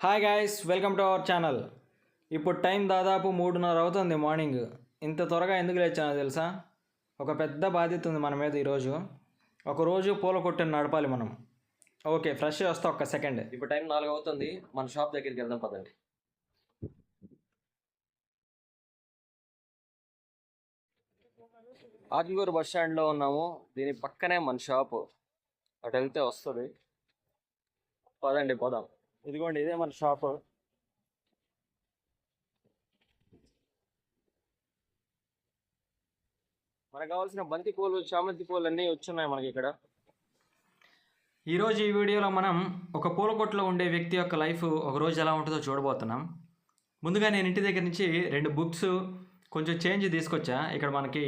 Hi guys, welcome to our channel. ఇప్పుడు time దాదాపు 3:30 అవుతుంది మార్నింగ్. ఇంత త్వరగా ఎందుకు లేచానో తెలుసా? ఒక పెద్ద బాధ్యత ఉంది మన మీద ఈరోజు. ఒకరోజు పూల కొట్టుని నడపాలి మనం. ఓకే, ఫ్రెష్ వస్తా ఒక్క సెకండ్. ఇప్పుడు టైం 4 అవుతుంది. మన షాప్ దగ్గరికి వెళ్దాం పదండి. ఆత్మకూరు బస్ స్టాండ్లో ఉన్నాము. దీని పక్కనే మన షాపు. అటు వెళ్తే వస్తుంది. పదండి పోదాం. ఇదిగోండి, ఇదే మన షాపు. మనకు కావాల్సిన బంతి పూలు, చామంతి పూలు అన్నీ వచ్చున్నాయి మనకి ఇక్కడ. ఈరోజు ఈ వీడియోలో మనం ఒక పూల కొట్లో ఉండే వ్యక్తి యొక్క లైఫ్ ఒక రోజు ఎలా ఉంటుందో చూడబోతున్నాం. ముందుగా నేను ఇంటి దగ్గర నుంచి 2 బుక్స్, కొంచెం చేంజ్ తీసుకొచ్చా. ఇక్కడ మనకి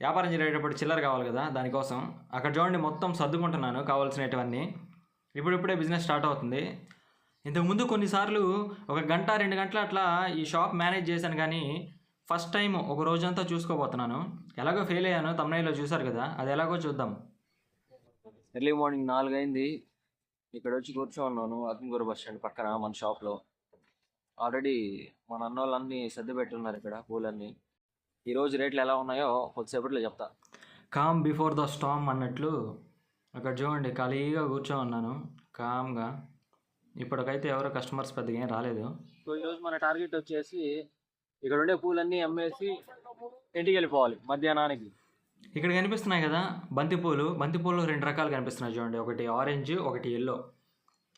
వ్యాపారం జరిగేటప్పుడు చిల్లర కావాలి కదా, దానికోసం. అక్కడ చూడండి, మొత్తం సర్దుకుంటున్నాను కావాల్సినటువన్నీ. ఇప్పుడిప్పుడే బిజినెస్ స్టార్ట్ అవుతుంది. ఇంతకుముందు కొన్నిసార్లు ఒక గంట 2 గంటలు అట్లా ఈ షాప్ మేనేజ్ చేశాను, కానీ ఫస్ట్ టైం ఒక రోజంతా చూసుకోబోతున్నాను. ఎలాగో ఫెయిల్ అయ్యాను, తమ్నైల్లో చూసారు కదా, అది ఎలాగో చూద్దాం. ఎర్లీ మార్నింగ్ 4 అయింది. ఇక్కడ వచ్చి కూర్చోన్నాను ఆత్మకూరు బస్ స్టాండ్ పక్కన మన షాప్లో. ఆల్రెడీ మన అన్నోళ్ళన్నీ సర్ది పెట్టున్నారు ఇక్కడ పూలన్నీ. ఈరోజు రేట్లు ఎలా ఉన్నాయో కొద్దిసేపట్లో చెప్తా. కామ్ బిఫోర్ ద స్టామ్ అన్నట్లు అక్కడ చూడండి, ఖాళీగా కూర్చో ఉన్నాను కామ్గా. ఇప్పటికైతే ఎవరో కస్టమర్స్ పెద్దగా ఏం రాలేదు. సో ఈరోజు మన టార్గెట్ వచ్చేసి ఇక్కడ ఉండే పూలన్నీ అమ్మేసి ఇంటికి వెళ్ళిపోవాలి మధ్యాహ్నానికి. ఇక్కడ కనిపిస్తున్నాయి కదా బంతిపూలు. బంతిపూలు 2 రకాలు కనిపిస్తున్నాయి చూడండి, ఒకటి ఆరెంజ్, ఒకటి ఎల్లో.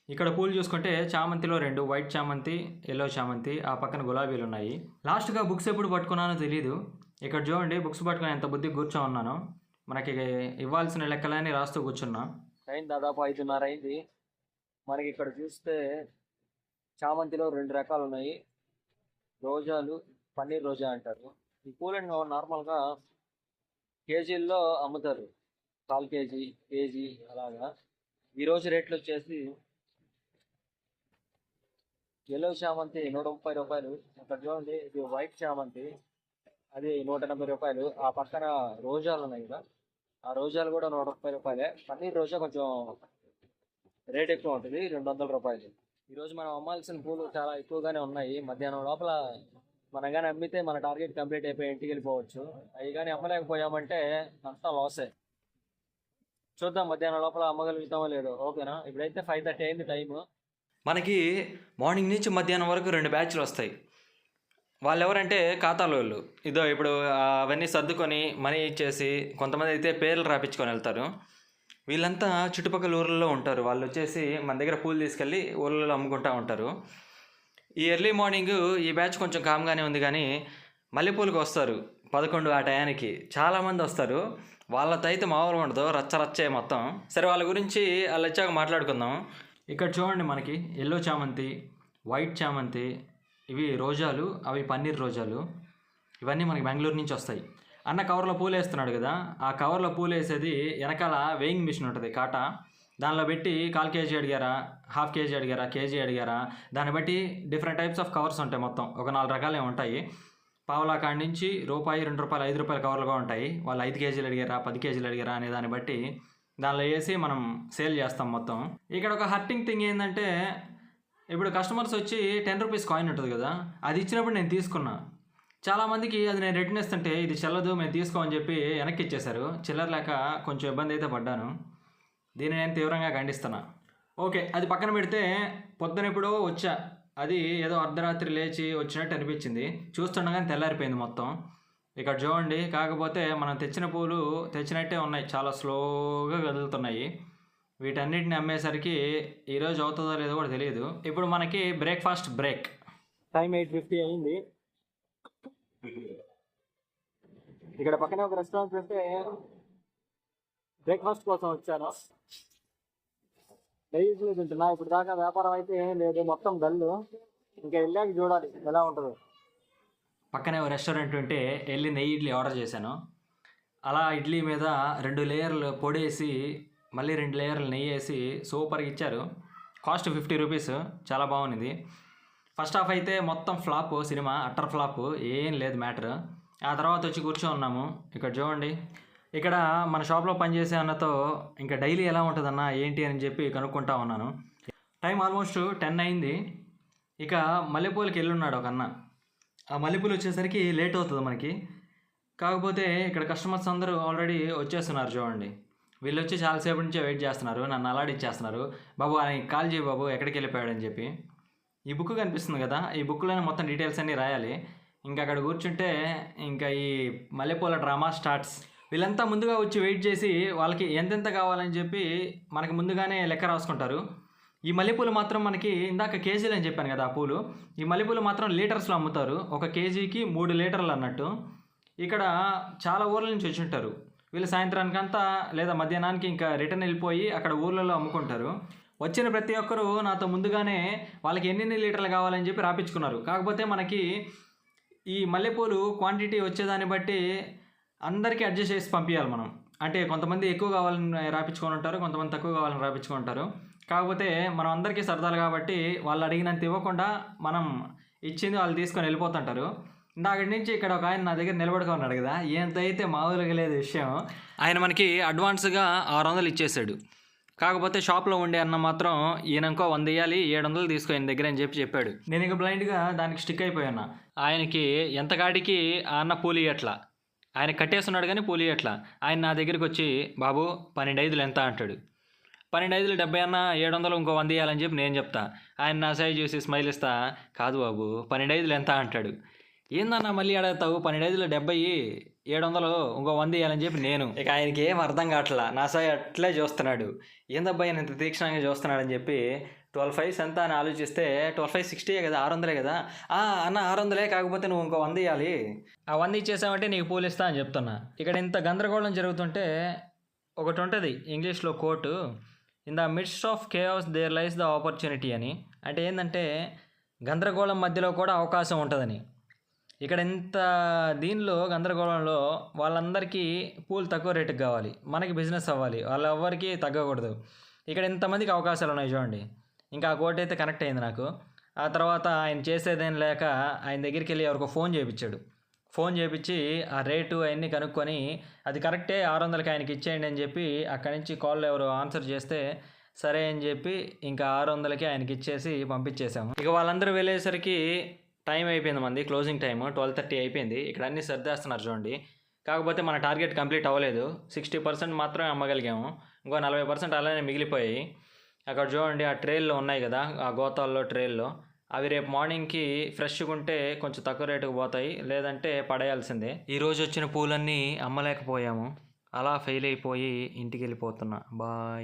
ఇక్కడ పూలు చూసుకుంటే చామంతిలో 2, వైట్ చామంతి, ఎల్లో చామంతి, ఆ పక్కన గులాబీలు ఉన్నాయి. లాస్ట్గా బుక్స్ ఎప్పుడు పట్టుకున్నానో తెలియదు. ఇక్కడ చూడండి, బుక్స్ పట్టుకుని ఎంత బుద్ధి కూర్చో ఉన్నాను. మనకి ఇవ్వాల్సిన లెక్కలన్నీ రాస్తూ కూర్చున్నా. టైం దాదాపు 5:30 అయింది. మనకి ఇక్కడ చూస్తే చామంతిలో 2 రకాలు ఉన్నాయి. రోజాలు, పన్నీర్ రోజా అంటారు. ఈ పూలను నార్మల్గా కేజీల్లో అమ్ముతారు, 1/4 కేజీ, కేజీ అలాగా. ఈరోజు రేట్లు వచ్చేసి ఎల్లో చామంతి 130 రూపాయలు. అక్కడ చూడండి, ఇది వైట్ చామంతి, అది 180 రూపాయలు. ఆ పక్కన రోజాలు ఉన్నాయి కదా, ఆ రోజాలు కూడా 130 రూపాయలే. పన్నీర్ రోజా కొంచెం రేట్ ఎక్కువ ఉంటుంది, 200 రూపాయలు. ఈరోజు మనం అమ్మాల్సిన పూలు చాలా ఎక్కువగానే ఉన్నాయి. మధ్యాహ్నం లోపల మనం కానీ అమ్మితే మన టార్గెట్ కంప్లీట్ అయిపోయి ఇంటికి వెళ్ళిపోవచ్చు. అవి కానీ అమ్మలేకపోయామంటే అంతా లాసే. చూద్దాం మధ్యాహ్నం లోపల అమ్మగలుగుతామో లేదో. ఓకేనా? ఇప్పుడైతే 5:30 అయింది టైము. మనకి మార్నింగ్ నుంచి మధ్యాహ్నం వరకు 2 బ్యాచ్లు వస్తాయి. వాళ్ళు ఎవరంటే ఖాతాలో వాళ్ళు. ఇదో ఇప్పుడు అవన్నీ సర్దుకొని మనీ ఇచ్చేసి, కొంతమంది అయితే పేర్లు రాపించుకొని వెళ్తారు. వీళ్ళంతా చుట్టుపక్కల ఊర్లలో ఉంటారు. వాళ్ళు వచ్చేసి మన దగ్గర పూలు తీసుకెళ్ళి ఊళ్ళలో అమ్ముకుంటూ ఉంటారు. ఈ ఎర్లీ మార్నింగ్ ఈ బ్యాచ్ కొంచెం కామ్గానే ఉంది, కానీ మల్లెపూలకు వస్తారు 11 ఆ టయానికి చాలామంది వస్తారు. వాళ్ళతో అయితే మామూలుగా ఉండదు, రచ్చరచ్చే మొత్తం. సరే, వాళ్ళ గురించి వాళ్ళు వచ్చాక మాట్లాడుకుందాం. ఇక్కడ చూడండి, మనకి ఎల్లో చామంతి, వైట్ చామంతి, ఇవి రోజాలు, అవి పన్నీర్ రోజాలు. ఇవన్నీ మనకి బెంగళూరు నుంచి వస్తాయి. అన్న కవర్లో పూలు వేస్తున్నాడు కదా, ఆ కవర్లో పూలు వేసేది వెనకాల వేయింగ్ మిషన్ ఉంటుంది, కాటా. దానిలో పెట్టి 1/4 కేజీ అడిగారా, 1/2 కేజీ అడిగారా, కేజీ అడిగారా, దాన్ని బట్టి డిఫరెంట్ టైప్స్ ఆఫ్ కవర్స్ ఉంటాయి. మొత్తం ఒక 4 రకాలే ఉంటాయి. పావులా కాడి నుంచి రూపాయి, 2 రూపాయలు, 5 రూపాయల కవర్లుగా ఉంటాయి. వాళ్ళు 5 కేజీలు అడిగారా, 10 కేజీలు అడిగారా అనే దాన్ని బట్టి దానిలో వేసి మనం సేల్ చేస్తాం మొత్తం. ఇక్కడ ఒక హర్టింగ్ థింగ్ ఏంటంటే, ఇప్పుడు కస్టమర్స్ వచ్చి 10 రూపీస్ కాయిన్ ఉంటుంది కదా, అది ఇచ్చినప్పుడు నేను తీసుకున్నా. చాలామందికి అది నేను రిటర్న్ ఇస్తుంటే ఇది చెల్లదు, మేము తీసుకోమని చెప్పి వెనక్కి ఇచ్చేశారు. చిల్లర లేక కొంచెం ఇబ్బంది అయితే పడ్డాను. దీన్ని నేను తీవ్రంగా ఖండిస్తున్నా. ఓకే, అది పక్కన పెడితే పొద్దున ఎప్పుడో వచ్చా. అది ఏదో అర్ధరాత్రి లేచి వచ్చినట్టు అనిపించింది. చూస్తుండగానే తెల్లారిపోయింది మొత్తం. ఇక్కడ చూడండి, కాకపోతే మనం తెచ్చిన పూలు తెచ్చినట్టే ఉన్నాయి, చాలా స్లోగా కదులుతున్నాయి. వీటన్నిటిని అమ్మేసరికి ఈరోజు అవుతుందో లేదో కూడా తెలియదు. ఇప్పుడు మనకి బ్రేక్ఫాస్ట్ బ్రేక్. టైం 8:50 అయింది. ఇక్కడ పక్కనే ఒక రెస్టారెంట్ పెడితే బ్రేక్ఫాస్ట్ కోసం వచ్చాను. డైలీ తింటున్నా. ఇప్పుడు దాకా వ్యాపారం అయితే ఏం లేదు, మొత్తం డల్లు. ఇంకా వెళ్ళాక చూడాలి ఎలా ఉంటుందో. పక్కనే ఒక రెస్టారెంట్ ఉంటే వెళ్ళి నెయ్యి ఇడ్లీ ఆర్డర్ చేశాను. అలా ఇడ్లీ మీద 2 లేయర్లు పొడేసి మళ్ళీ 2 లేయర్లు నెయ్యి వేసి సూపర్గా ఇచ్చారు. కాస్ట్ 50 రూపీస్, చాలా బాగుంది. ఫస్ట్ హాఫ్ అయితే మొత్తం ఫ్లాప్, సినిమా అట్టర్ ఫ్లాప్, ఏం లేదు మ్యాటర్. ఆ తర్వాత వచ్చి కూర్చో ఉన్నాము. ఇక్కడ చూడండి, ఇక్కడ మన షాప్లో పనిచేసే అన్నతో ఇంకా డైలీ ఎలా ఉంటుందన్న ఏంటి అని చెప్పి కనుక్కుంటా ఉన్నాను. టైం ఆల్మోస్ట్ 10 అయింది. ఇక మల్లెపూలకి వెళ్ళున్నాడు ఒక అన్న. ఆ మల్లెపూలు వచ్చేసరికి లేట్ అవుతుంది మనకి. కాకపోతే ఇక్కడ కస్టమర్స్ అందరూ ఆల్రెడీ వచ్చేస్తున్నారు చూడండి. వీళ్ళు వచ్చి చాలాసేపటి నుంచే వెయిట్ చేస్తున్నారు, నన్ను అలాడిచ్చేస్తున్నారు. బాబు ఆయనకి కాల్ చేయి బాబు, ఎక్కడికి వెళ్ళిపోయాడని చెప్పి. ఈ బుక్ కనిపిస్తుంది కదా, ఈ బుక్లోనే మొత్తం డీటెయిల్స్ అన్నీ రాయాలి. ఇంకా అక్కడ కూర్చుంటే ఇంకా ఈ మల్లెపూల డ్రామా స్టార్ట్స్. వీళ్ళంతా ముందుగా వచ్చి వెయిట్ చేసి వాళ్ళకి ఎంతెంత కావాలని చెప్పి మనకి ముందుగానే లెక్క రాసుకుంటారు. ఈ మల్లెపూలు మాత్రం మనకి ఇందాక కేజీలు అని చెప్పాను కదా ఆ పూలు, ఈ మల్లెపూలు మాత్రం లీటర్స్లో అమ్ముతారు. 1 కేజీకి 3 లీటర్లు అన్నట్టు. ఇక్కడ చాలా ఊర్ల నుంచి వచ్చి ఉంటారు వీళ్ళు. సాయంత్రానికంతా లేదా మధ్యాహ్నానికి ఇంకా రిటర్న్ వెళ్ళిపోయి అక్కడ ఊర్లలో అమ్ముకుంటారు. వచ్చిన ప్రతి ఒక్కరూ నాతో ముందుగానే వాళ్ళకి ఎన్ని లీటర్లు కావాలని చెప్పి రాపించుకున్నారు. కాకపోతే మనకి ఈ మల్లెపూలు క్వాంటిటీ వచ్చేదాన్ని బట్టి అందరికీ అడ్జస్ట్ చేసి పంపించాలి మనం. అంటే కొంతమంది ఎక్కువ కావాలని రాపించుకొని ఉంటారు, కొంతమంది తక్కువ కావాలని రాపించుకొని ఉంటారు. కాకపోతే మనం అందరికీ సరదాలు కాబట్టి వాళ్ళు అడిగినంత ఇవ్వకుండా మనం ఇచ్చింది వాళ్ళు తీసుకొని వెళ్ళిపోతుంటారు. అక్కడి నుంచి ఇక్కడ ఒక ఆయన నా దగ్గర నిలబడుకున్నాడు కదా, ఎంత అయితే మామూలుగా లేదు విషయం. ఆయన మనకి అడ్వాన్స్గా 600 ఇచ్చేసాడు. కాకపోతే షాప్లో ఉండే అన్న మాత్రం ఈయనకో 100 ఇవ్వాలి, 700 తీసుకో ఆయన దగ్గర అని చెప్పాడు. నేను ఇక బ్లైండ్గా దానికి స్టిక్ అయిపోయాను. ఆయనకి ఎంత కాడికి ఆ అన్న పూలు ఇవ్వట్లా, ఆయన కట్టేస్తున్నాడు కానీ పూలు ఇవ్వట్లా. ఆయన నా దగ్గరికి వచ్చి బాబు 12 ఎంత అంటాడు. 12 70 అన్న 700 ఇంకో 100 ఇవ్వాలని చెప్పి నేను చెప్తా. ఆయన నా సైజ్ చూసి స్మైల్ ఇస్తా, కాదు బాబు 12 ఎంత అంటాడు. ఏందన్నా మళ్ళీ అడుగుతావు, 12 70 700 ఇంకో 100 ఇవ్వాలని చెప్పి నేను. ఇక ఆయనకి ఏం అర్థం కావట్లా, నా సైజ్ అట్లే చూస్తున్నాడు. ఏందబ్బా ఆయన ఇంత తీక్షణంగా చూస్తున్నాడు అని చెప్పి 12 5 ఎంత అని ఆలోచిస్తే 12 5 60 కదా, 600 కదా. అన్న 600 కాకపోతే నువ్వు ఇంకో 100 ఇవ్వాలి, ఆ 100 ఇచ్చేసామంటే నీకు పూలు ఇస్తా అని చెప్తున్నా. ఇక్కడ ఇంత గందరగోళం జరుగుతుంటే ఒకటి ఉంటుంది ఇంగ్లీష్లో quote, in the midst of chaos there lies the opportunity అని. అంటే ఏంటంటే గందరగోళం మధ్యలో కూడా అవకాశం ఉంటుందని. ఇక్కడ ఇంత దీనిలో గందరగోళంలో వాళ్ళందరికీ పూలు తక్కువ రేటుకి కావాలి, మనకి బిజినెస్ అవ్వాలి, వాళ్ళెవ్వరికి తగ్గకూడదు. ఇక్కడ ఇంతమందికి అవకాశాలు ఉన్నాయి చూడండి. ఇంకా ఆ కోట్ అయితే కనెక్ట్ అయింది నాకు. ఆ తర్వాత ఆయన చేసేదేం లేక ఆయన దగ్గరికి వెళ్ళి ఎవరికో ఫోన్ చేయించాడు. ఫోన్ చేయించి ఆ రేటు అవన్నీ కనుక్కొని అది కరెక్టే 600కి ఆయనకి ఇచ్చేయండి అని చెప్పి అక్కడి నుంచి కాల్ ఎవరు ఆన్సర్ చేస్తే సరే అని చెప్పి ఇంకా 600కి ఆయనకి ఇచ్చేసి పంపించేసాము. ఇక వాళ్ళందరూ వెళ్ళేసరికి టైం అయిపోయింది, మంది క్లోజింగ్ టైం 12:30 అయిపోయింది. ఇక్కడ అన్నీ సర్దేస్తున్నారు చూడండి. కాకపోతే మన టార్గెట్ కంప్లీట్ అవ్వలేదు, 60% మాత్రమే అమ్మగలిగాము. ఇంకో 40% అలానే మిగిలిపోయాయి. అక్కడ చూడండి ఆ ట్రేల్లో ఉన్నాయి కదా, ఆ గోతాల్లో ట్రేల్లో, అవి రేపు మార్నింగ్కి ఫ్రెష్గా ఉంటే కొంచెం తక్కువ రేటుకు పోతాయి, లేదంటే పడేయాల్సిందే. ఈరోజు వచ్చిన పూలన్నీ అమ్మలేకపోయాము, అలా ఫెయిల్ అయిపోయి ఇంటికి వెళ్ళిపోతున్నా. బాయ్.